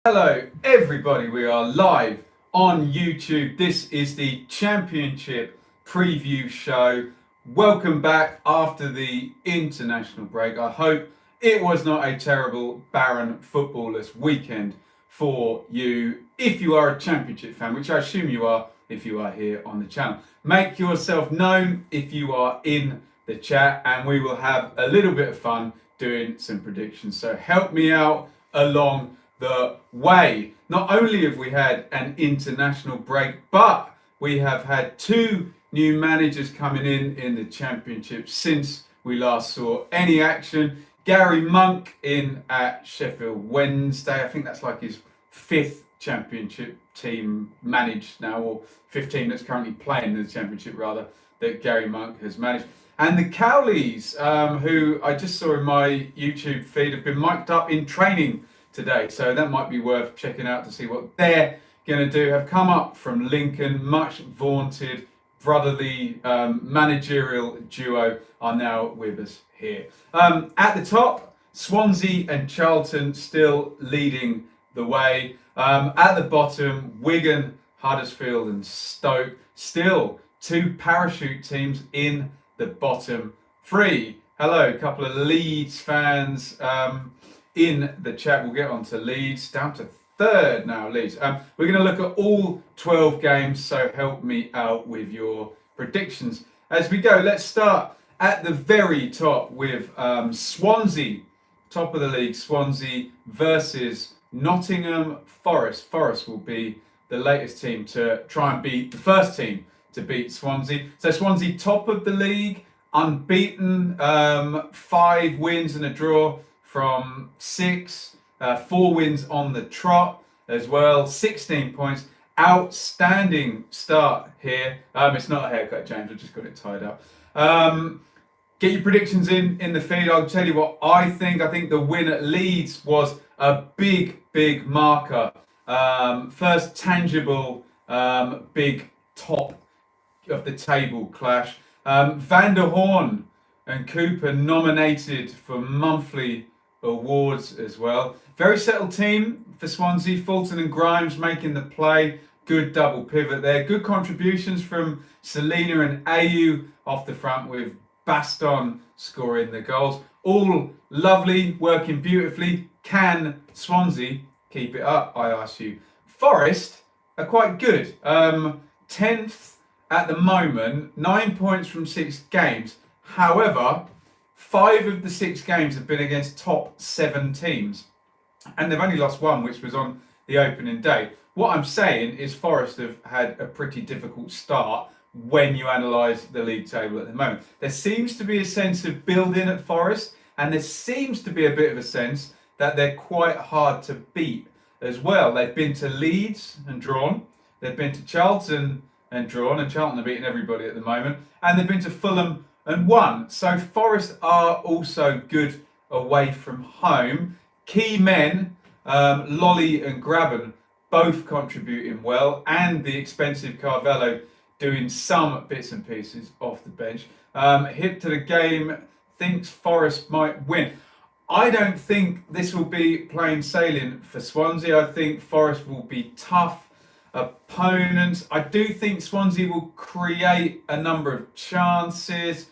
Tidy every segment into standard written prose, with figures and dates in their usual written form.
Hello everybody, we are live on YouTube. This is the Championship Preview Show. Welcome back after the international break. I hope it was not a terrible, barren, footballless weekend for you. If you are a Championship fan, which I assume you are if you are here on the channel. Make yourself known if you are in the chat and we will have a little bit of fun doing some predictions. So help me out along the way. Not only have we had an international break, but we have had two new managers coming in the Championship since we last saw any action. Gary Monk in at Sheffield Wednesday. I think that's like his fifth Championship team managed now, or 15 that's currently playing in the Championship rather, that Gary Monk has managed. And the Cowleys, who I just saw in my YouTube feed, have been mic'd up in training today, so that might be worth checking out to see what they're going to do. Have come up from Lincoln, much vaunted brotherly managerial duo are now with us here. At the top, Swansea and Charlton still leading the way. At the bottom, Wigan, Huddersfield and Stoke, still two parachute teams in the bottom three. Hello, a couple of Leeds fans in the chat. We'll get on to Leeds, down to third now, Leeds. We're going to look at all 12 games, so help me out with your predictions as we go. Let's start at the very top with Swansea, top of the league, Swansea versus Nottingham Forest. Forest will be the latest team to try and beat the first team to beat Swansea. So Swansea top of the league, unbeaten, 5 wins and a draw from 6, 4 wins on the trot as well, 16 points. Outstanding start here. It's not a haircut, James, I just got it tied up. Get your predictions in the feed. I'll tell you what I think. I think the win at Leeds was a big marker. First tangible big top of the table clash. Van der Horn and Cooper nominated for monthly awards as well. Very settled team for Swansea. Fulton and Grimes making the play. Good double pivot there. Good contributions from Selena and Ayew off the front, with Baston scoring the goals. All lovely, working beautifully. Can Swansea keep it up, I ask you? Forest are quite good. 10th at the moment, 9 points from 6 games. However, 5 of the 6 games have been against top 7 teams, and they've only lost 1, which was on the opening day. What I'm saying is Forest have had a pretty difficult start when you analyse the league table at the moment. There seems to be a sense of building at Forest, and there seems to be a bit of a sense that they're quite hard to beat as well. They've been to Leeds and drawn, they've been to Charlton and drawn, and Charlton are beating everybody at the moment, and they've been to Fulham and won. So Forest are also good away from home. Key men, Lolly and Graben, both contributing well, and the expensive Carvello doing some bits and pieces off the bench. Hip to the game, thinks Forest might win. I don't think this will be plain sailing for Swansea. I think Forest will be tough opponents. I do think Swansea will create a number of chances.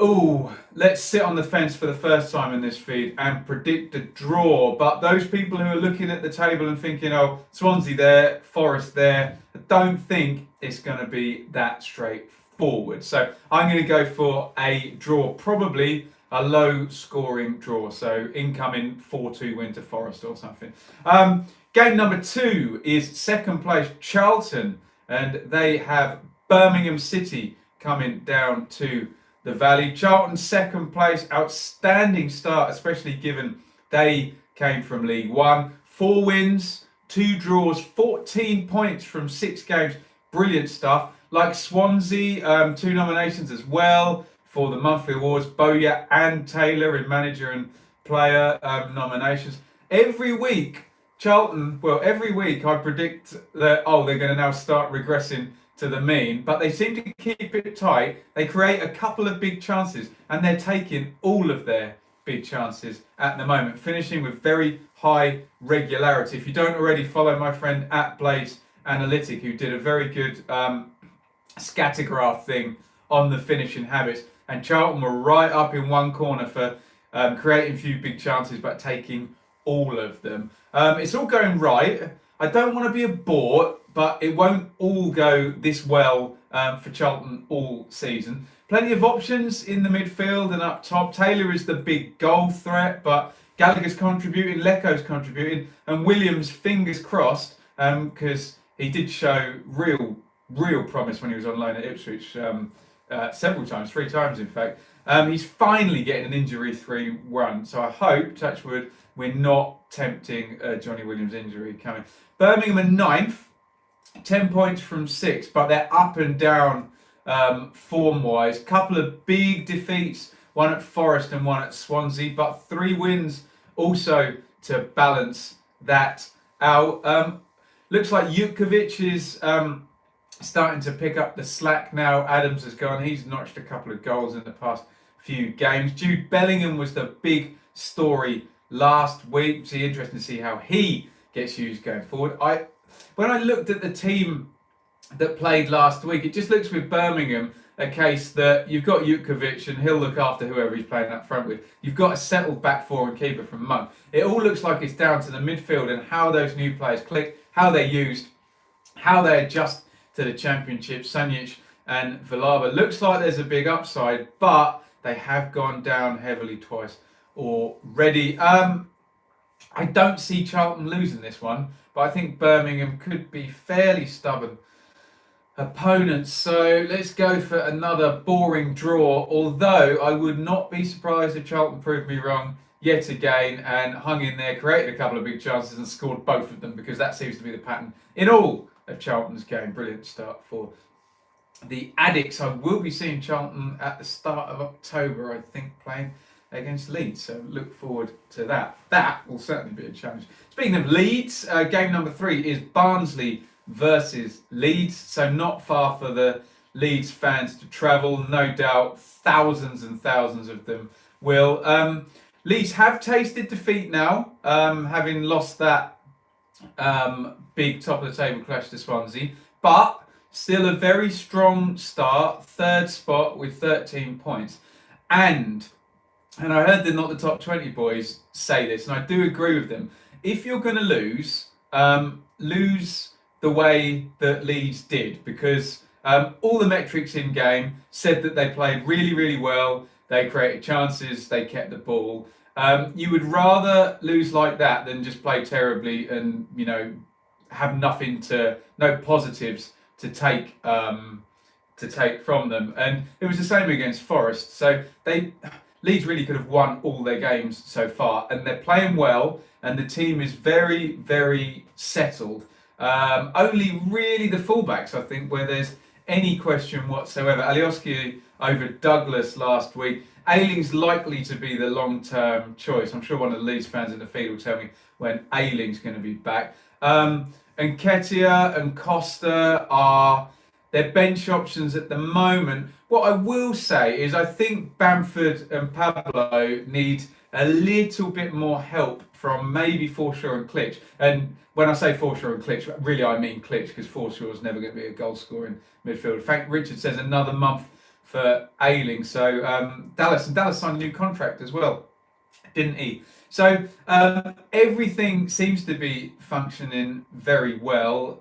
Oh, let's sit on the fence for the first time in this feed and predict a draw. But those people who are looking at the table and thinking, oh, Swansea there, Forest there, I don't think it's going to be that straightforward. So I'm going to go for a draw, probably a low scoring draw. So incoming 4-2 win to Forest or something. Game number 2 is second place Charlton, and they have Birmingham City coming down to the Valley. Charlton second place, outstanding start, especially given they came from League One. 4 wins, 2 draws, 14 points from 6 games. Brilliant stuff. Like Swansea, 2 nominations as well for the monthly awards. Bowyer and Taylor in manager and player nominations. Every week, Charlton, every week I predict that, they're going to now start regressing to the mean, but they seem to keep it tight. They create a couple of big chances and they're taking all of their big chances at the moment, finishing with very high regularity. If you don't already follow my friend at Blaze Analytic, who did a very good scattergraph thing on the finishing habits, and Charlton were right up in one corner for creating a few big chances but taking all of them. It's all going right. I don't want to be a bore, but it won't all go this well for Charlton all season. Plenty of options in the midfield and up top. Taylor is the big goal threat, but Gallagher's contributing, Leco's contributing, and Williams, fingers crossed, because he did show real promise when he was on loan at Ipswich several times, 3 times in fact. He's finally getting an injury-free run, so I hope, touch wood, we're not tempting Johnny Williams' injury coming. Birmingham are 9th, 10 points from 6, but they're up and down form-wise. Couple of big defeats, one at Forest and one at Swansea, but 3 wins also to balance that out. Looks like Jutkovic is starting to pick up the slack now. Adams has gone. He's notched a couple of goals in the past few games. Jude Bellingham was the big story last week. It's interesting to see how he gets used going forward. When I looked at the team that played last week, it just looks with Birmingham a case that you've got Jutkovic and he'll look after whoever he's playing up front with. You've got a settled back four and keeper from Monk. It all looks like it's down to the midfield and how those new players click, how they're used, how they adjust to the Championship. Sanjic and Villalba. Looks like there's a big upside, but they have gone down heavily twice already. I don't see Charlton losing this one, but I think Birmingham could be fairly stubborn opponents. So let's go for another boring draw, although I would not be surprised if Charlton proved me wrong yet again and hung in there, created a couple of big chances and scored both of them, because that seems to be the pattern in all of Charlton's game. Brilliant start for the Addicts. I will be seeing Charlton at the start of October, I think, playing against Leeds, so look forward to that. That will certainly be a challenge. Speaking of Leeds, game number 3 is Barnsley versus Leeds, so not far for the Leeds fans to travel. No doubt thousands and thousands of them will. Leeds have tasted defeat now, having lost that big top of the table clash to Swansea, but still a very strong start, 3rd spot with 13 points. And I heard the Not the Top 20 boys say this, and I do agree with them. If you're going to lose, lose the way that Leeds did, because all the metrics in game said that they played really, really well. They created chances, they kept the ball. You would rather lose like that than just play terribly and, you know, have no positives to take from them. And it was the same against Forest. So Leeds really could have won all their games so far, and they're playing well, and the team is very, very settled. Only really the fullbacks, I think, where there's any question whatsoever. Alioski over Douglas last week. Ayling's likely to be the long-term choice. I'm sure one of the Leeds fans in the field will tell me when Ayling's going to be back. And Ketia and Costa are their bench options at the moment. What I will say is I think Bamford and Pablo need a little bit more help from maybe Forshaw and Klitsch. And when I say Forshaw and Klitsch, really I mean Klitsch, because Forshaw is never going to be a goal-scoring midfielder. Frank Richard says another month for Ayling. So Dallas signed a new contract as well, didn't he? So everything seems to be functioning very well.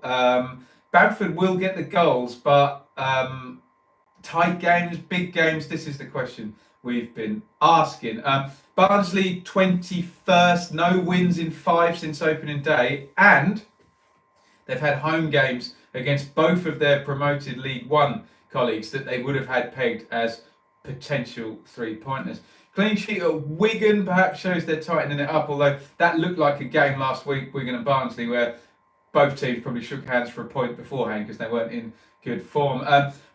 Bamford will get the goals, but tight games, big games, this is the question we've been asking. Barnsley 21st, no wins in 5 since opening day, and they've had home games against both of their promoted League One colleagues that they would have had pegged as potential 3-pointers. Clean sheet at Wigan perhaps shows they're tightening it up, although that looked like a game last week, Wigan and Barnsley, where both teams probably shook hands for a point beforehand because they weren't in good form.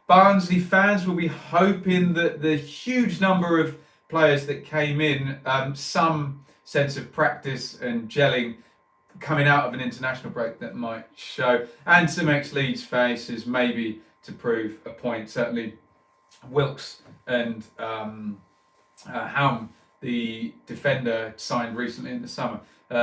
Barnsley fans will be hoping that the huge number of players that came in, some sense of practice and gelling coming out of an international break that might show, and some ex-Leeds faces maybe to prove a point. Certainly Wilkes and Helm the defender signed recently in the summer.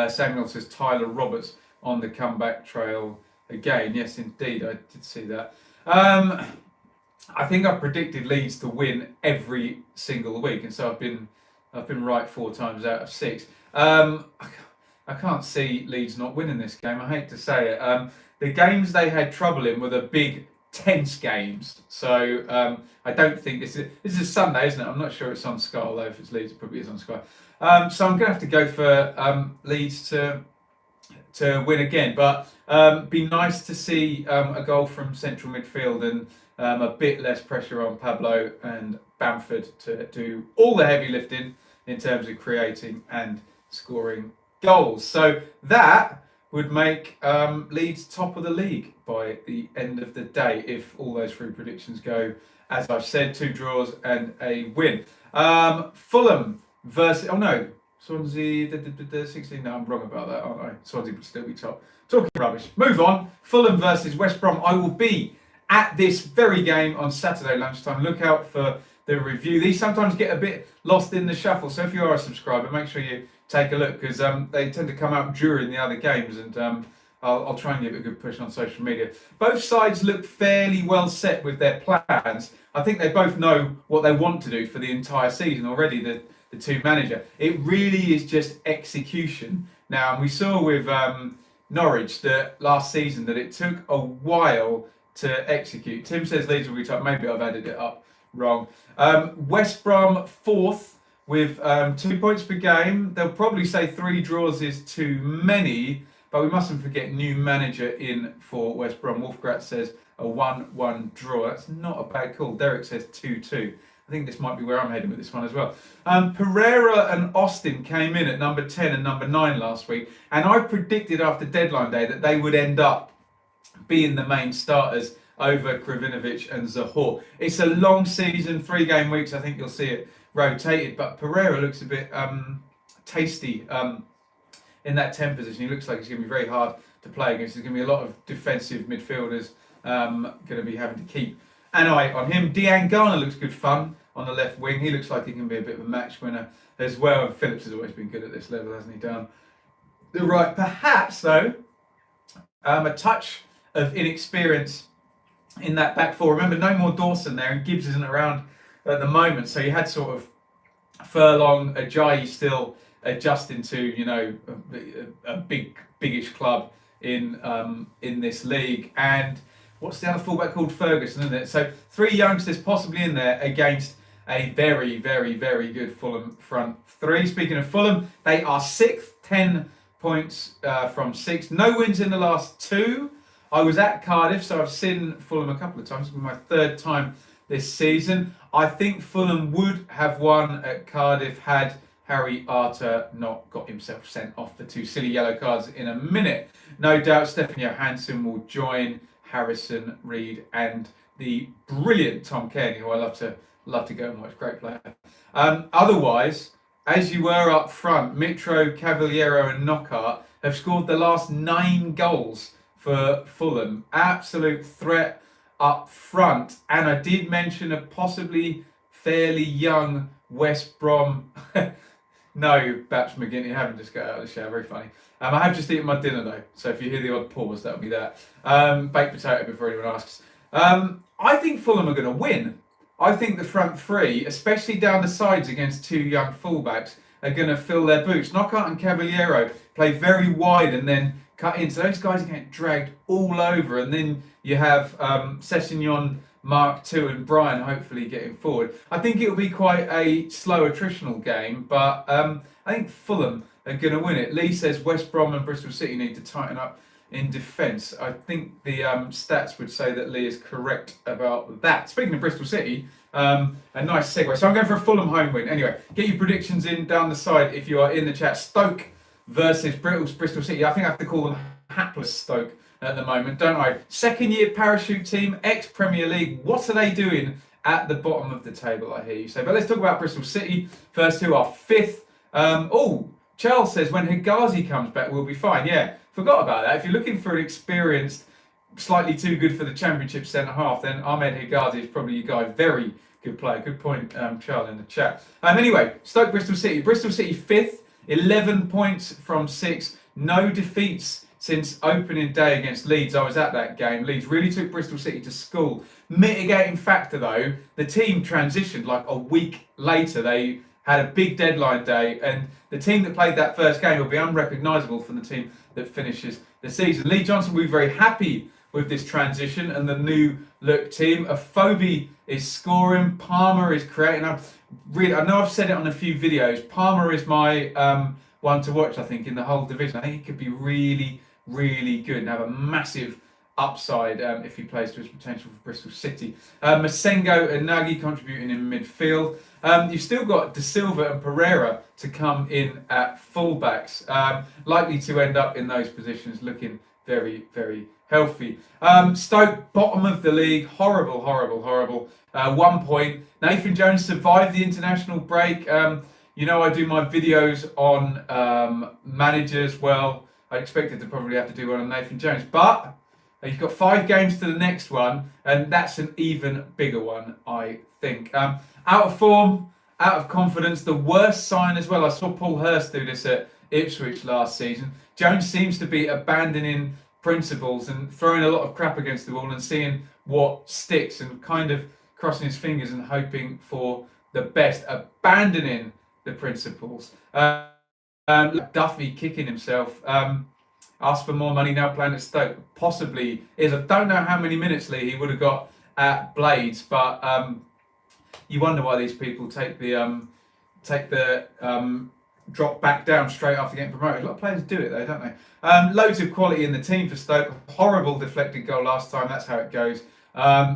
Samuel says Tyler Roberts on the comeback trail again. Yes, indeed, I did see that. I think I've predicted Leeds to win every single week, and so I've been right 4 times out of 6. I can't see Leeds not winning this game. I hate to say it. The games they had trouble in were the big tense games. So I don't think this is a Sunday, isn't it? I'm not sure it's on Sky, although if it's Leeds, it probably is on Sky. So I'm going to have to go for Leeds to win again. But be nice to see a goal from central midfield and a bit less pressure on Pablo and Bamford to do all the heavy lifting in terms of creating and scoring goals. So that would make Leeds top of the league by the end of the day if all those 3 predictions go as I've said. 2 draws and a win. Fulham versus Swansea, the 16. No, I'm wrong about that, aren't I? Swansea would still be top. Talking rubbish. Move on. Fulham versus West Brom. I will be at this very game on Saturday lunchtime. Look out for the review. These sometimes get a bit lost in the shuffle, so if you are a subscriber, make sure you take a look, because they tend to come out during the other games, and I'll try and give it a good push on social media. Both sides look fairly well set with their plans. I think they both know what they want to do for the entire season already, the 2 manager. It really is just execution. Now, we saw with Norwich that last season that it took a while to execute. Tim says Leeds will be top. Maybe I've added it up wrong. West Brom 4th with 2 points per game. They'll probably say 3 draws is too many, but we mustn't forget new manager in for West Brom. Wolfgrat says a 1-1 draw. That's not a bad call. Derek says 2-2. I think this might be where I'm heading with this one as well. Pereira and Austin came in at number 10 and number 9 last week, and I predicted after deadline day that they would end up being the main starters over Kravinovic and Zahor. It's a long season, 3 game weeks. I think you'll see it rotated, but Pereira looks a bit tasty in that 10 position. He looks like he's going to be very hard to play against. There's going to be a lot of defensive midfielders going to be having to keep an eye on him. Dean Garner looks good fun on the left wing. He looks like he can be a bit of a match winner as well. And Phillips has always been good at this level, hasn't he, Dan? The right, perhaps though, a touch of inexperience in that back 4. Remember, no more Dawson there, and Gibbs isn't around at the moment, so you had sort of Furlong, Ajayi still adjusting to a biggish club in this league. And what's the other fullback called? Ferguson, isn't it? So 3 youngsters possibly in there against a very, very, very good Fulham front 3. Speaking of Fulham, they are 6th, 10 points from 6. No wins in the last 2. I was at Cardiff, so I've seen Fulham a couple of times. It's been my 3rd time this season. I think Fulham would have won at Cardiff had Harry Arter not got himself sent off for 2 silly yellow cards in a minute. No doubt Stefan Johansson will join Harrison, Reed and the brilliant Tom Cairney, who I love to go and watch. Great player. Otherwise, as you were up front, Mitro, Cavaliero and Knockhart have scored the last 9 goals for Fulham. Absolute threat up front. And I did mention a possibly fairly young West Brom. No, Baps McGinty, you haven't just got out of the shower. Very funny. I have just eaten my dinner though, so if you hear the odd pause, that'll be that. Baked potato before anyone asks. I think Fulham are going to win. I think the front 3, especially down the sides against 2 young fullbacks, are going to fill their boots. Knockhart and Cavaliero play very wide and then cut in. So those guys are getting dragged all over. And then you have Sessegnon, Mark II and Brian hopefully getting forward. I think it'll be quite a slow attritional game, but I think Fulham are going to win it. Lee says West Brom and Bristol City need to tighten up in defence. I think the stats would say that Lee is correct about that. Speaking of Bristol City, a nice segue. So I'm going for a Fulham home win. Anyway, get your predictions in down the side if you are in the chat. Stoke versus Bristol City. I think I have to call them hapless Stoke at the moment, don't I? 2nd year parachute team, ex-Premier League. What are they doing at the bottom of the table, I hear you say. But let's talk about Bristol City first, who are 5th. Charles says when Higazi comes back, we'll be fine. Yeah, forgot about that. If you're looking for an experienced, slightly too good for the Championship centre-half, then Ahmed Higazi is probably your guy. Very, good play. Good point, Charlie, in the chat. Anyway, Stoke Bristol City. Bristol City 5th, 11 points from 6. No defeats since opening day against Leeds. I was at that game. Leeds really took Bristol City to school. Mitigating factor though, the team transitioned like a week later. They had a big deadline day, and the team that played that first game will be unrecognisable from the team that finishes the season. Lee Johnson will be very happy with this transition and the new look team. Afobe is scoring. Palmer is creating. I know I've said it on a few videos. Palmer is my one to watch, I think, in the whole division. I think he could be really, really good and have a massive upside if he plays to his potential for Bristol City. Masengo and Nagy contributing in midfield. You've still got De Silva and Pereira to come in at fullbacks, likely to end up in those positions, looking very, very healthy. Stoke, bottom of the league, horrible. 1 point. Nathan Jones survived the international break. You know, I do my videos on managers. Well, I expected to probably have to do one on Nathan Jones, but you've got 5 games to the next one, and that's an even bigger one, I think. Out of form, out of confidence, the worst sign as well. I saw Paul Hurst do this at Ipswich last season. Jones seems to be abandoning principles and throwing a lot of crap against the wall and seeing what sticks and kind of crossing his fingers and hoping for the best. Abandoning the principles. Duffy kicking himself. Asked for more money, now playing at Stoke. Possibly is. I don't know how many minutes, Lee, he would have got at Blades, but you wonder why these people take the drop back down straight after getting promoted. A lot of players do it though, don't they? Loads of quality in the team for Stoke. Horrible deflected goal last time. That's how it goes.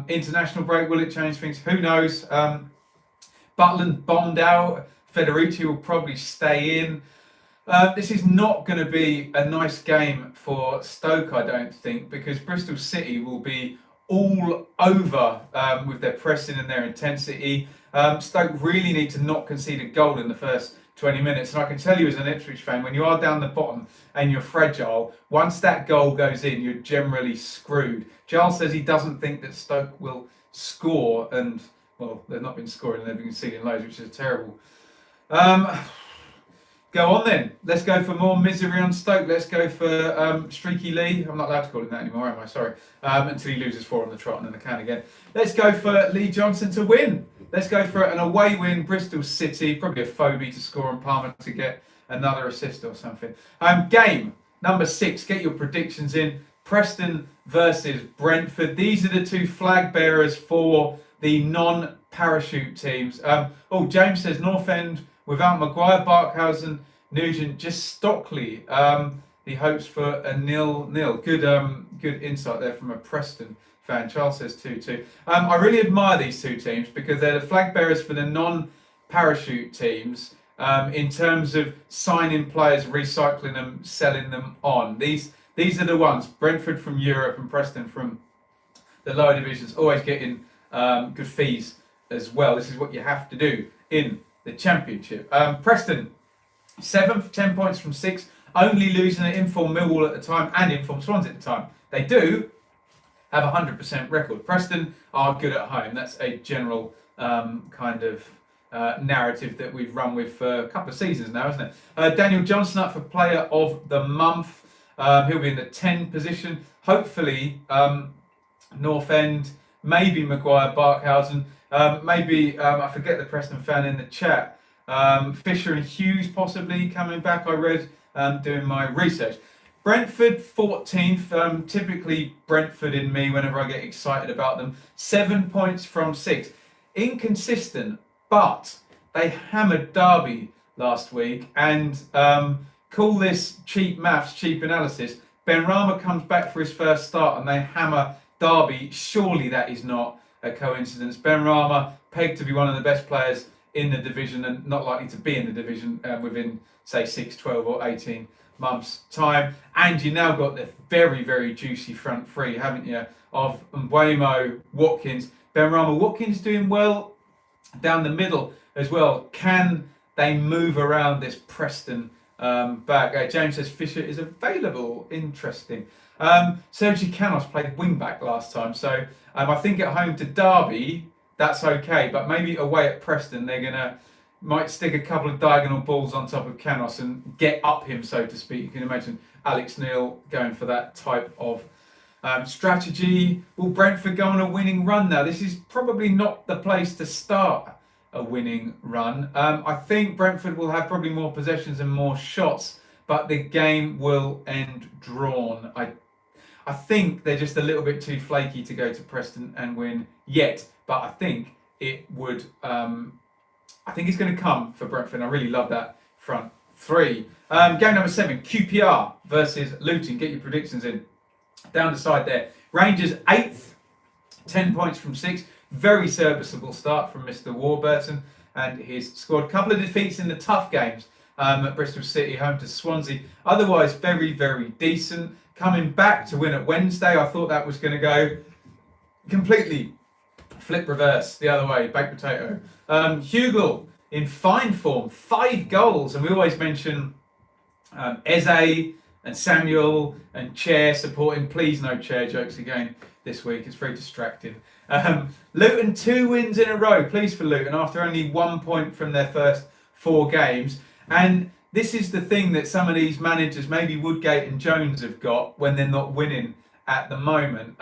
International break, will it change things? Who knows? Butland bombed out. Federici will probably stay in. This is not going to be a nice game for Stoke, I don't think, because Bristol City will be all over with their pressing and their intensity. Stoke really need to not concede a goal in the first 20 minutes. And I can tell you as an Ipswich fan, when you are down the bottom and you're fragile, once that goal goes in, you're generally screwed. Giles says he doesn't think that Stoke will score, and, well, they've not been scoring, they've been conceding loads, which is terrible. Go on then. Let's go for more misery on Stoke. Let's go for Streaky Lee. I'm not allowed to call him that anymore, am I? Sorry. Until he loses 4 on the trot and then I can again. Let's go for Lee Johnson to win. Let's go for an away win. Bristol City. Probably a Phobie to score and Palmer to get another assist or something. Game number 6. Get your predictions in. Preston versus Brentford. These are the 2 flag bearers for the non-parachute teams. James says North End without Maguire, Barkhausen, Nugent, just Stockley. He hopes for a 0-0. Good insight there from a Preston fan. Charles says 2-2. I really admire these 2 teams because they're the flag bearers for the non-parachute teams in terms of signing players, recycling them, selling them on. These are the ones. Brentford from Europe and Preston from the lower divisions, always getting good fees as well. This is what you have to do in the Championship. Preston, 7th, 10 points from 6, only losing at inform Millwall at the time and inform Swansea at the time. They do have a 100% record. Preston are good at home. That's a general kind of narrative that we've run with for a couple of seasons now, isn't it? Daniel Johnson up for Player of the Month. He'll be in the 10 position. Hopefully, North End, maybe Maguire, Barkhausen. Maybe, I forget the Preston fan in the chat, Fisher and Hughes possibly coming back, I read, doing my research. Brentford 14th, typically Brentford in me whenever I get excited about them. 7 points from 6. Inconsistent, but they hammered Derby last week, and call this cheap maths, cheap analysis. Benrahma comes back for his first start and they hammer Derby. Surely that is not a coincidence. Benrahma pegged to be one of the best players in the division and not likely to be in the division within, say, 6, 12 or 18 months' time. And you now got the very, very juicy front three, haven't you, of Mbeumo, Watkins. Benrahma, Watkins doing well down the middle as well. Can they move around this Preston back? James says Fisher is available. Interesting. Sergi Canos played wing back last time, so I think at home to Derby, that's okay. But maybe away at Preston, might stick a couple of diagonal balls on top of Canos and get up him, so to speak. You can imagine Alex Neil going for that type of strategy. Will Brentford go on a winning run now? This is probably not the place to start a winning run. I think Brentford will have probably more possessions and more shots, but the game will end drawn. I think they're just a little bit too flaky to go to Preston and win yet, but I think it would. I think it's going to come for Brentford. I really love that front three. Game number 7, QPR versus Luton. Get your predictions in. Down the side there. Rangers 8th, 10 points from 6. Very serviceable start from Mr. Warburton and his squad. Couple of defeats in the tough games at Bristol City, home to Swansea. Otherwise, very, very decent. Coming back to win at Wednesday, I thought that was going to go completely flip reverse the other way, baked potato. Hugel in fine form, 5 goals, and we always mention Eze and Samuel and Chair supporting. Please no Chair jokes again this week, it's very distracting. Luton 2 wins in a row, pleased for Luton, after only 1 point from their first 4 games. And this is the thing that some of these managers, maybe Woodgate and Jones, have got when they're not winning at the moment.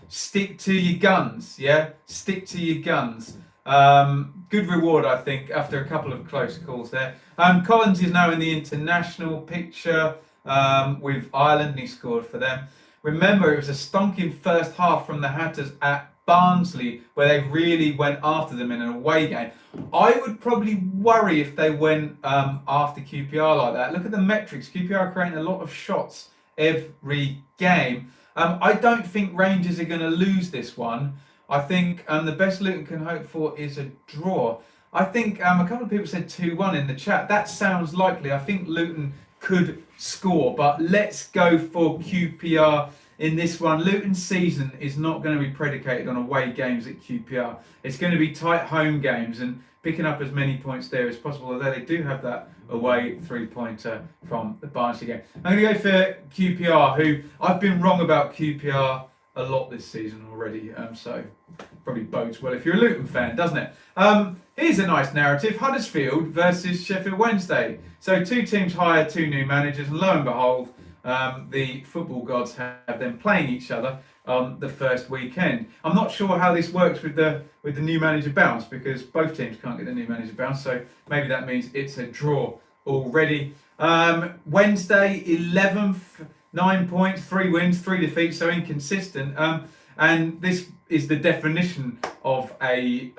Stick to your guns, yeah? Stick to your guns. Good reward, I think, after a couple of close calls there. Collins is now in the international picture with Ireland, and he scored for them. Remember, it was a stonking first half from the Hatters at Barnsley, where they really went after them in an away game. I would probably worry if they went after QPR like that. Look at the metrics. QPR are creating a lot of shots every game. I don't think Rangers are going to lose this one. I think the best Luton can hope for is a draw. I think a couple of people said 2-1 in the chat. That sounds likely. I think Luton could score, but let's go for QPR in this one. Luton's season is not going to be predicated on away games at QPR. It's going to be tight home games and picking up as many points there as possible, although they do have that away 3-pointer from the Barnsley game. I'm going to go for QPR, who I've been wrong about QPR a lot this season already, so probably bodes well if you're a Luton fan, doesn't it? Here's a nice narrative. Huddersfield versus Sheffield Wednesday. So 2 teams hire 2 new managers, and lo and behold, the football gods have them playing each other on the first weekend. I'm not sure how this works with the new manager bounce, because both teams can't get the new manager bounce, so maybe that means it's a draw already. Wednesday 11th, 9 points, 3 wins, 3 defeats, so inconsistent. And this is the definition of a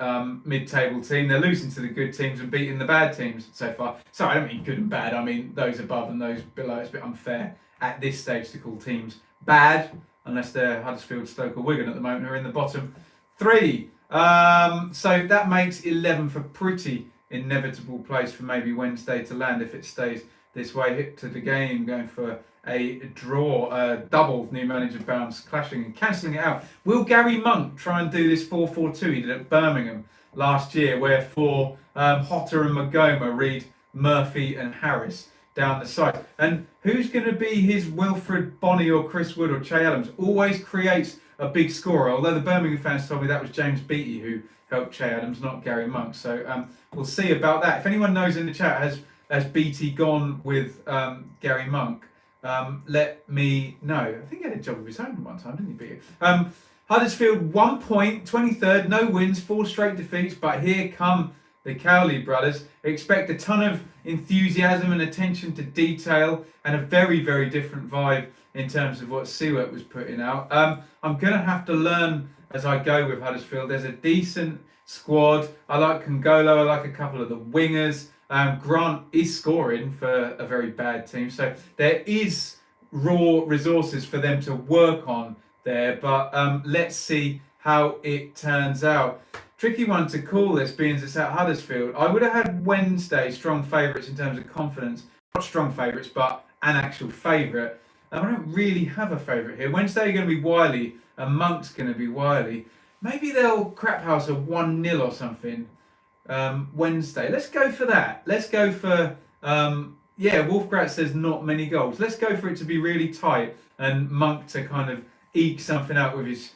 mid-table team. They're losing to the good teams and beating the bad teams so far. Sorry, I don't mean good and bad. I mean those above and those below. It's a bit unfair at this stage to call teams bad, unless they're Huddersfield, Stoke or Wigan at the moment, who are in the bottom 3. So that makes 11th a pretty inevitable place for maybe Wednesday to land if it stays this way. Hit to the game, going for a draw, double new manager bounce, clashing and cancelling it out. Will Gary Monk try and do this 4-4-2 he did at Birmingham last year, where for Hotter and Magoma read Murphy and Harris down the side? And who's going to be his Wilfred Bonney or Chris Wood or Che Adams? Always creates a big scorer, although the Birmingham fans told me that was James Beattie who helped Che Adams, not Gary Monk. So we'll see about that. If anyone knows in the chat, has Beattie gone with Gary Monk? Let me know. I think he had a job of his own one time, didn't he, Beattie? Huddersfield 1 point, 23rd, no wins, 4 straight defeats, but here come the Cowley brothers. Expect a ton of enthusiasm and attention to detail and a very, very different vibe in terms of what Seward was putting out. I'm going to have to learn as I go with Huddersfield. There's a decent squad. I like Congolo, I like a couple of the wingers. Grant is scoring for a very bad team, so there is raw resources for them to work on there, but let's see how it turns out. Tricky one to call this, being it's at Huddersfield. I would have had Wednesday strong favourites in terms of confidence. Not strong favourites, but an actual favourite. I don't really have a favourite here. Wednesday are going to be Wiley, and Monk's going to be Wiley. Maybe they'll crap house a 1-0 or something. Wednesday. Let's go for that. Let's go for Wolfgrat says not many goals. Let's go for it to be really tight and Monk to kind of eke something out with his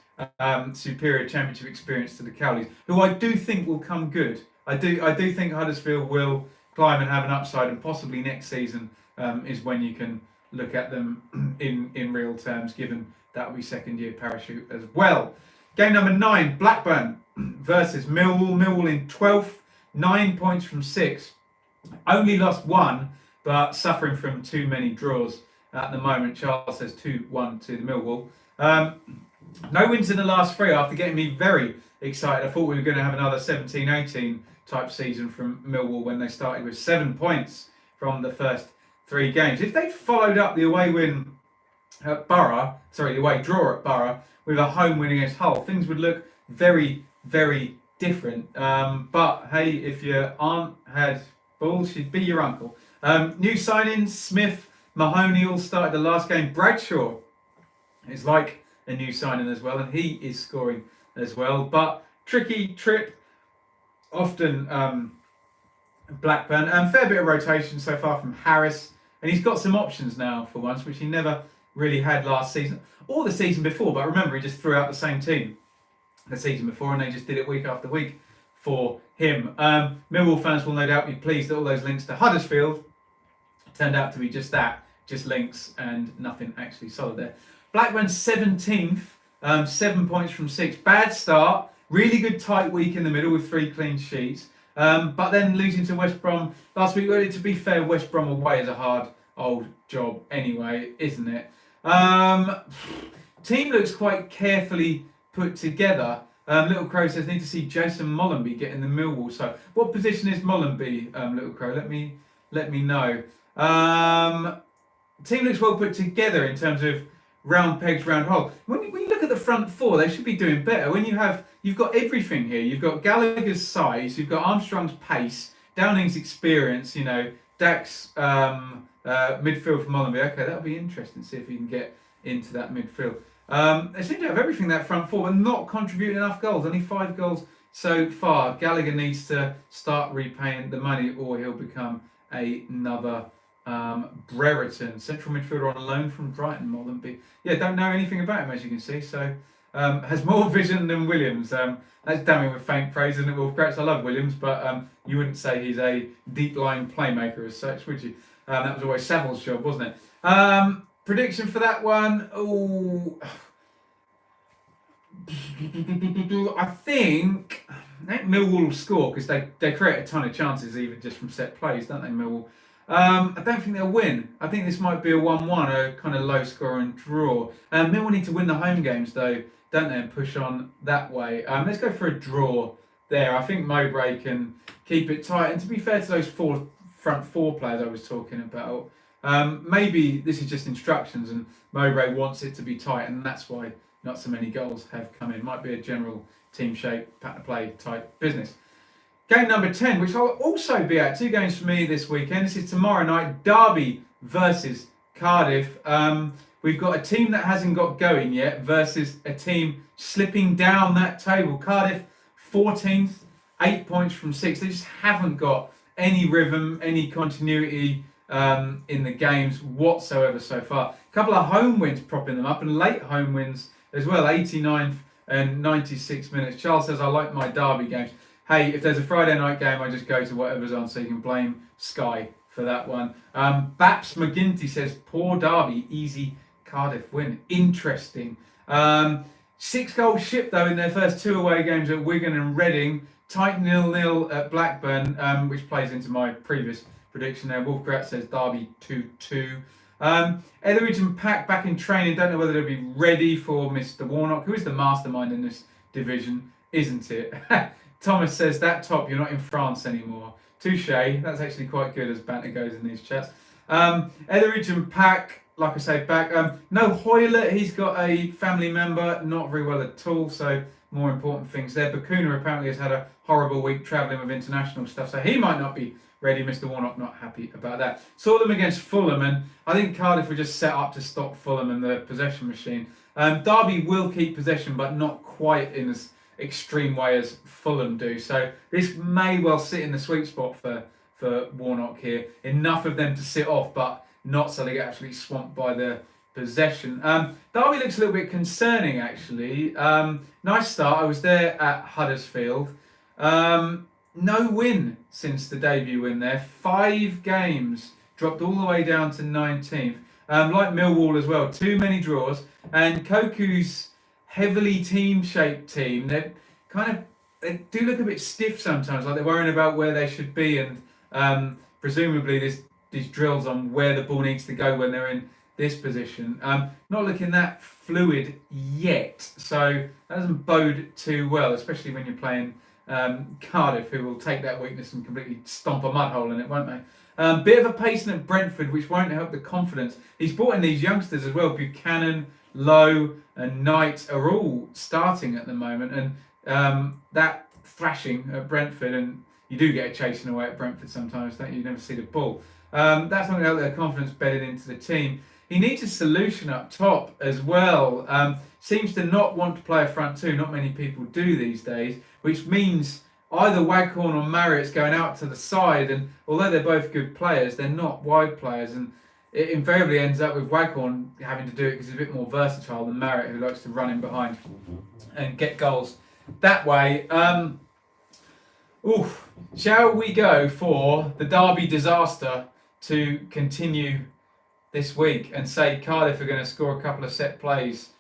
superior Championship experience to the Cowleys, who I do think will come good. I do think Huddersfield will climb and have an upside, and possibly next season is when you can look at them in real terms, given that will be second year parachute as well. Game number 9, Blackburn versus Millwall. Millwall in 12th, 9 points from 6. Only lost 1, but suffering from too many draws at the moment. Charles says 2-1 to the Millwall. No wins in the last 3 after getting me very excited. I thought we were going to have another 17-18 type season from Millwall when they started with 7 points from the first 3 games. If they followed up the away win at the away draw at Borough with a home win against Hull, things would look very, very different. But hey, if your aunt had balls, she'd be your uncle. New signings: Smith, Mahoney all started the last game. Bradshaw is like a new signing as well, and he is scoring as well. But tricky trip, often Blackburn. Fair bit of rotation so far from Harris, and he's got some options now for once, which he never really had last season or the season before. But remember, he just threw out the same team the season before, and they just did it week after week for him. Millwall fans will no doubt be pleased that all those links to Huddersfield turned out to be just that, just links and nothing actually solid there. Blackburn 17th, 7 points from 6. Bad start, really good tight week in the middle with 3 clean sheets. But then losing to West Brom last week. Well, to be fair, West Brom away is a hard old job anyway, isn't it? Team looks quite carefully put together. Little Crow says, need to see Jason Mollenby get in the Millwall. So what position is Mollenby, Little Crow? Let me know. Team looks well put together in terms of round pegs, round hole. When you look at the front 4, they should be doing better. When you've got everything here. You've got Gallagher's size, you've got Armstrong's pace, Downing's experience, Dax midfield for Mollenby. Okay, that'll be interesting to see if he can get into that midfield. They seem to have everything that front 4, but not contributing enough goals. Only 5 goals so far. Gallagher needs to start repaying the money, or he'll become another Brereton, central midfielder on loan from Brighton. Mollenby. Yeah, don't know anything about him, as you can see. So has more vision than Williams. That's damning with faint praise, isn't it? Well, perhaps I love Williams, but you wouldn't say he's a deep line playmaker as such, would you? That was always Saville's job, wasn't it? Prediction for that one? I think Millwall will score because they create a ton of chances, even just from set plays, don't they, Millwall? I don't think they'll win. I think this might be a 1-1, a kind of low scoring draw. Millwall need to win the home games though, don't they, and push on that way. Let's go for a draw there. I think Mowbray can keep it tight. And to be fair to those front four players I was talking about, maybe this is just instructions and Mowbray wants it to be tight, and that's why not so many goals have come in. Might be a general team shape, pattern of play type business. Game number 10, which I'll also be at. 2 games for me this weekend. This is tomorrow night, Derby versus Cardiff. We've got a team that hasn't got going yet versus a team slipping down that table. Cardiff 14th, 8 points from 6. They just haven't got any rhythm, any continuity in the games whatsoever so far. A couple of home wins propping them up, and late home wins as well, 89th and 96 minutes. Charles says, I like my Derby games. Hey, if there's a Friday night game, I just go to whatever's on, so you can blame Sky for that one. Baps McGinty says, poor Derby, easy Cardiff win. Interesting. 6 goals shipped, though, in their first 2 away games at Wigan and Reading. Tight 0-0 at Blackburn, which plays into my previous prediction there. Wolfgrat says Derby 2-2. Etheridge and Pack back in training. Don't know whether they'll be ready for Mr. Warnock, who is the mastermind in this division, isn't it? Thomas says, that top, you're not in France anymore. Touche. That's actually quite good as banter goes in these chats. Etheridge and Pack, like I say, back. No Hoylett, he's got a family member, not very well at all, so more important things there. Bakuna apparently has had a horrible week travelling with international stuff, so he might not be ready. Mr. Warnock not happy about that. Saw them against Fulham, and I think Cardiff were just set up to stop Fulham and the possession machine. Derby will keep possession, but not quite in as extreme way as Fulham do. So this may well sit in the sweet spot for Warnock here. Enough of them to sit off, but not so they get absolutely swamped by the possession. Derby looks a little bit concerning, actually. Nice start. I was there at Huddersfield. No win since the debut win there. 5 games, dropped all the way down to 19th. Like Millwall as well, too many draws. And Koku's heavily team-shaped team, they do look a bit stiff sometimes, like they're worrying about where they should be, and presumably these drills on where the ball needs to go when they're in this position. Not looking that fluid yet, so that doesn't bode too well, especially when you're playing Cardiff, who will take that weakness and completely stomp a mud hole in it, won't they? Bit of a pacing at Brentford, which won't help the confidence. He's brought in these youngsters as well. Buchanan, Lowe, and Knight are all starting at the moment, and that thrashing at Brentford, and you do get a chasing away at Brentford sometimes, don't you? You never see the ball. That's not going to help their confidence bedded into the team. He needs a solution up top as well. Seems to not want to play a front two. Not many people do these days, which means either Waghorn or Marriott's going out to the side, and although they're both good players, they're not wide players, and it invariably ends up with Waghorn having to do it because he's a bit more versatile than Marriott, who likes to run in behind and get goals that way. Shall we go for the Derby disaster to continue this week and say Cardiff are going to score a couple of set plays?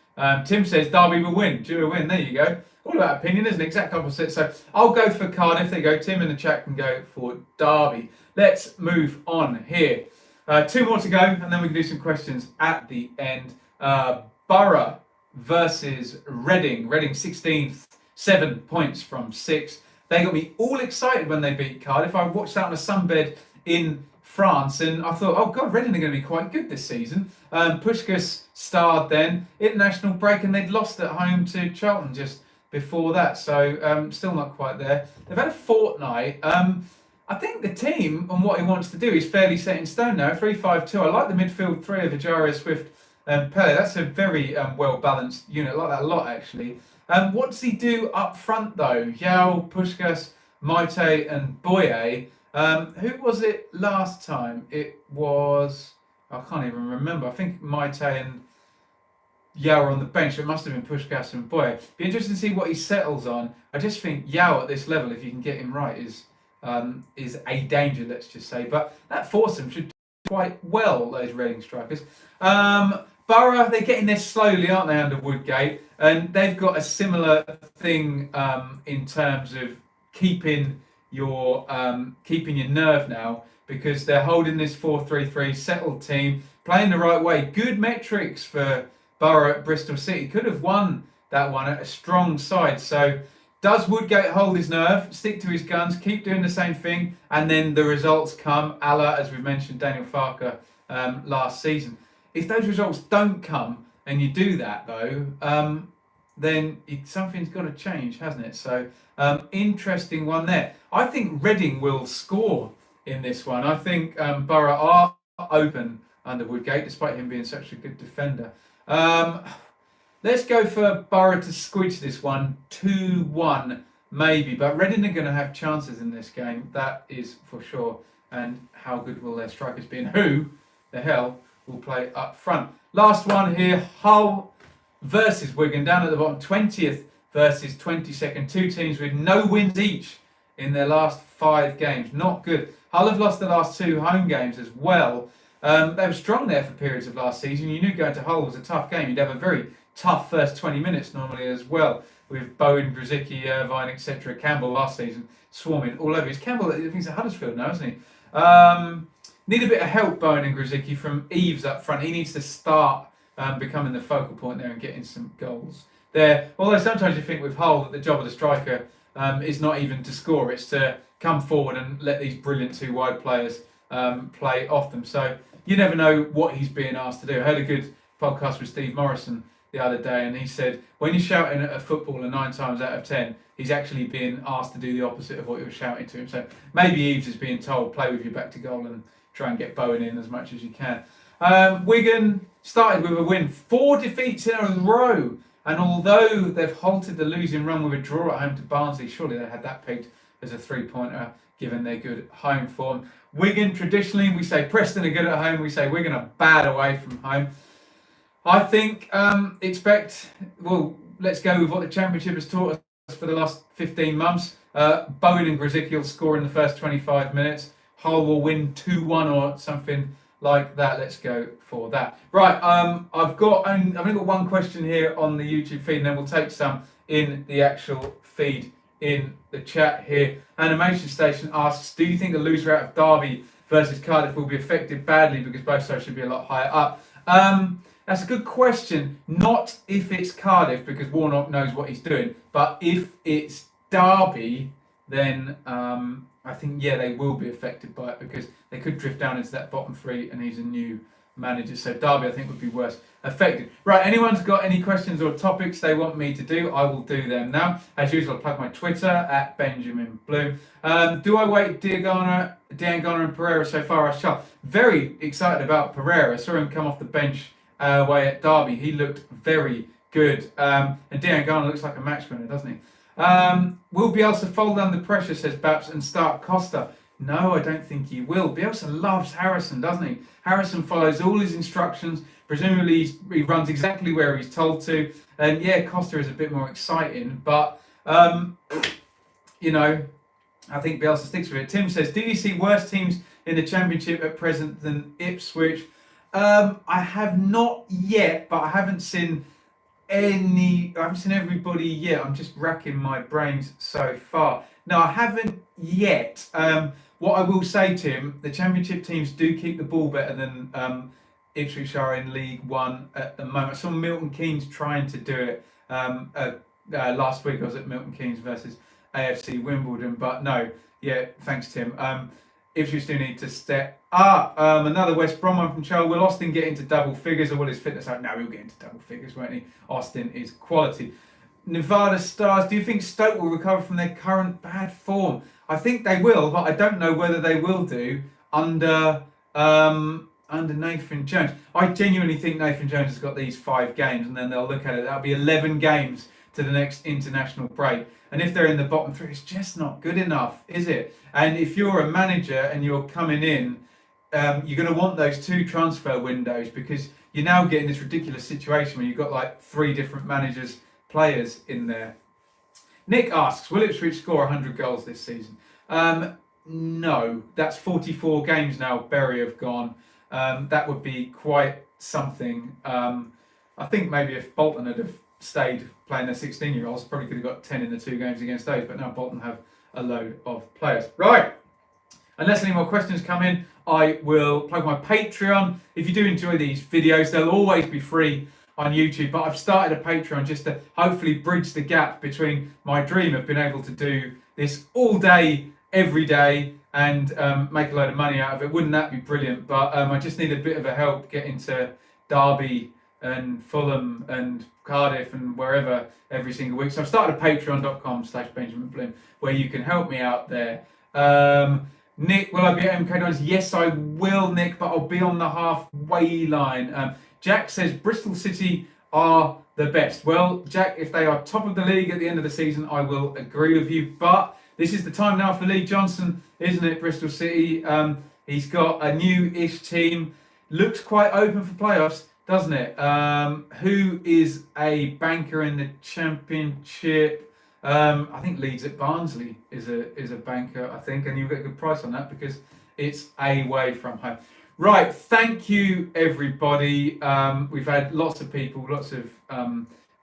Tim says Derby will win. Due a win. There you go. All about opinion, isn't it? Exact opposite. So I'll go for Cardiff. There you go. Tim in the chat can go for Derby. Let's move on here. 2 more to go, and then we can do some questions at the end. Borough versus Reading. Reading 16th, 7 points from 6. They got me all excited when they beat Cardiff. I watched that on a sunbed in France, and I thought, oh God, Reading are going to be quite good this season. Puskás starred then. International break, and they'd lost at home to Charlton just before that, so still not quite there. They've had a fortnight. I think the team and what he wants to do is fairly set in stone now. 3-5-2. I like the midfield three of Ajaria, Swift, and Pele. That's a very well-balanced unit. I like that a lot, actually. What does he do up front, though? Yao, Puskás, Maite, and Boye. Who was it last time? It was... I can't even remember. I think Maite and Yao are on the bench. It must have been Puskás and Boye. Be interesting to see what he settles on. I just think Yao at this level, if you can get him right, is a danger, let's just say. But that foursome should do quite well, those Reading strikers. Borough, they're getting there slowly, aren't they, under Woodgate? And they've got a similar thing in terms of keeping your nerve now, because they're holding this 4-3-3 settled team, playing the right way. Good metrics for Borough at Bristol City. Could have won that one at a strong side. So does Woodgate hold his nerve, stick to his guns, keep doing the same thing, and then the results come, a la, as we mentioned, Daniel Farker last season. If those results don't come, and you do that though, then something's got to change, hasn't it? So interesting one there. I think Reading will score in this one. I think Borough are open under Woodgate, despite him being such a good defender. Let's go for Borough to squidge this one, 2-1 maybe, but Reading are going to have chances in this game, that is for sure. And how good will their strikers be, and who the hell will play up front? Last one here, Hull versus Wigan, down at the bottom, 20th versus 22nd. Two teams with no wins each in their last 5 games. Not good. Hull have lost the last 2 home games as well. They were strong there for periods of last season. You knew going to Hull was a tough game. You'd have a very tough first 20 minutes normally as well, with Bowen, Grzycki, Irvine, etc. Campbell last season swarming all over. It's Campbell, I think he's at Huddersfield now, isn't he? Need a bit of help, Bowen and Grzycki, from Eves up front. He needs to start becoming the focal point there and getting some goals there. Although sometimes you think with Hull that the job of the striker is not even to score, it's to come forward and let these brilliant 2 wide players play off them. So you never know what he's being asked to do. I heard a good podcast with Steve Morrison the other day, and he said when you're shouting at a footballer 9 times out of 10, he's actually being asked to do the opposite of what you're shouting to him. So maybe Eves is being told, play with your back to goal and try and get Bowen in as much as you can. Wigan started with a win, 4 defeats in a row, and although they've halted the losing run with a draw at home to Barnsley, surely they had that pegged as a 3-pointer given their good home form. Wigan, traditionally, we say Preston are good at home, we say Wigan are bad away from home. I think let's go with what the Championship has taught us for the last 15 months. Bowen and Grzycki will score in the first 25 minutes. Hull will win 2-1 or something like that. Let's go for that. Right, I've only got one question here on the YouTube feed, and then we'll take some in the actual feed in the chat here. Animation Station asks, do you think the loser out of Derby versus Cardiff will be affected badly because both sides should be a lot higher up? That's a good question. Not if it's Cardiff, because Warnock knows what he's doing. But if it's Derby, then I think, they will be affected by it because they could drift down into that bottom three and he's a new manager. So Derby, I think, would be worse affected. Right, anyone's got any questions or topics they want me to do, I will do them now. As usual, I'll plug my Twitter at Benjamin Bloom. Do I wait Diangana and Pereira so far? I shall. Very excited about Pereira. I saw him come off the bench away at Derby. He looked very good. And Diangana looks like a match winner, doesn't he? Will Bielsa fold under pressure, says Babs, and start Costa? No, I don't think he will. Bielsa loves Harrison, doesn't he? Harrison follows all his instructions. Presumably he runs exactly where he's told to. And Costa is a bit more exciting. But, I think Bielsa sticks with it. Tim says, do you see worse teams in the Championship at present than Ipswich? I have not yet, but I haven't seen everybody yet. I'm just racking my brains so far. No, I haven't yet. What I will say, Tim, the Championship teams do keep the ball better than Ipswich are in League One at the moment. I saw Milton Keynes trying to do it last week. I was at Milton Keynes versus AFC Wimbledon, but no. Thanks, Tim. Ipswich do need to step up. Another West Brom one from Charles. Will Austin get into double figures, or will his fitness out? No, he'll get into double figures, won't he? Austin is quality. Nevada Stars, do you think Stoke will recover from their current bad form? I think they will, but I don't know whether they will do under Nathan Jones. I genuinely think Nathan Jones has got these 5 games, and then they'll look at it. That'll be 11 games to the next international break. And if they're in the bottom 3, it's just not good enough, is it? And if you're a manager and you're coming in, you're going to want those 2 transfer windows, because you're now getting this ridiculous situation where you've got like 3 different players in there. Nick asks, will Ipswich score 100 goals this season? No, that's 44 games now Bury have gone. That would be quite something. I think maybe if Bolton had have stayed playing their 16-year-olds, probably could have got 10 in the 2 games against those, but now Bolton have a load of players. Right, unless any more questions come in, I will plug my Patreon. If you do enjoy these videos, they'll always be free on YouTube, but I've started a Patreon just to hopefully bridge the gap between my dream of being able to do this all day, every day, and make a load of money out of it. Wouldn't that be brilliant? But I just need a bit of a help getting to Derby and Fulham and Cardiff and wherever every single week. So I've started a patreon.com/Benjamin Bloom where you can help me out there. Nick, will I be at MK Dons? Yes, I will, Nick, but I'll be on the halfway line. Jack says Bristol City are the best. Well, Jack, if they are top of the league at the end of the season, I will agree with you. But this is the time now for Lee Johnson, isn't it, Bristol City? He's got a new-ish team. Looks quite open for playoffs, doesn't it? Who is a banker in the Championship? I think Leeds at Barnsley is a banker, I think, and you'll get a good price on that because it's away from home. Right, thank you everybody. We've had lots of people, lots of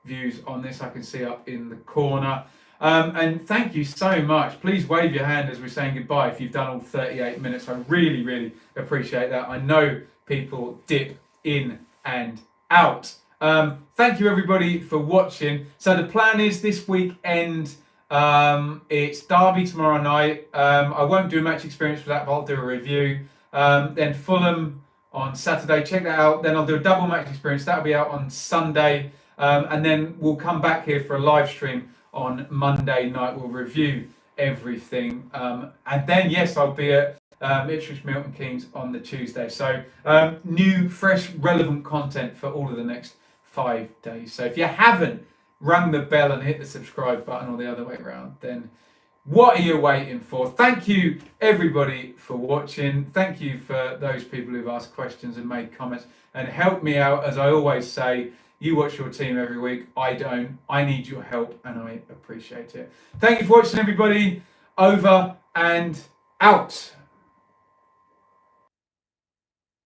views on this. I can see up in the corner. And thank you so much. Please wave your hand as we're saying goodbye if you've done all 38 minutes. I really, really appreciate that. I know people dip in and out. Thank you everybody for watching. So the plan is this weekend, it's Derby tomorrow night. I won't do a match experience for that, but I'll do a review. Then Fulham on Saturday, check that out. Then I'll do a double match experience, that'll be out on Sunday. And then we'll come back here for a live stream on Monday night. We'll review everything. And then, yes, I'll be at Ipswich Milton Keynes on the Tuesday. So new, fresh, relevant content for all of the next 5 days. So if you haven't rung the bell and hit the subscribe button or the other way around, then What are you waiting for? Thank you, everybody, for watching. Thank you for those people who've asked questions and made comments and helped me out. As I always say, you watch your team every week. I don't. I need your help, and I appreciate it. Thank you for watching, everybody. Over and out.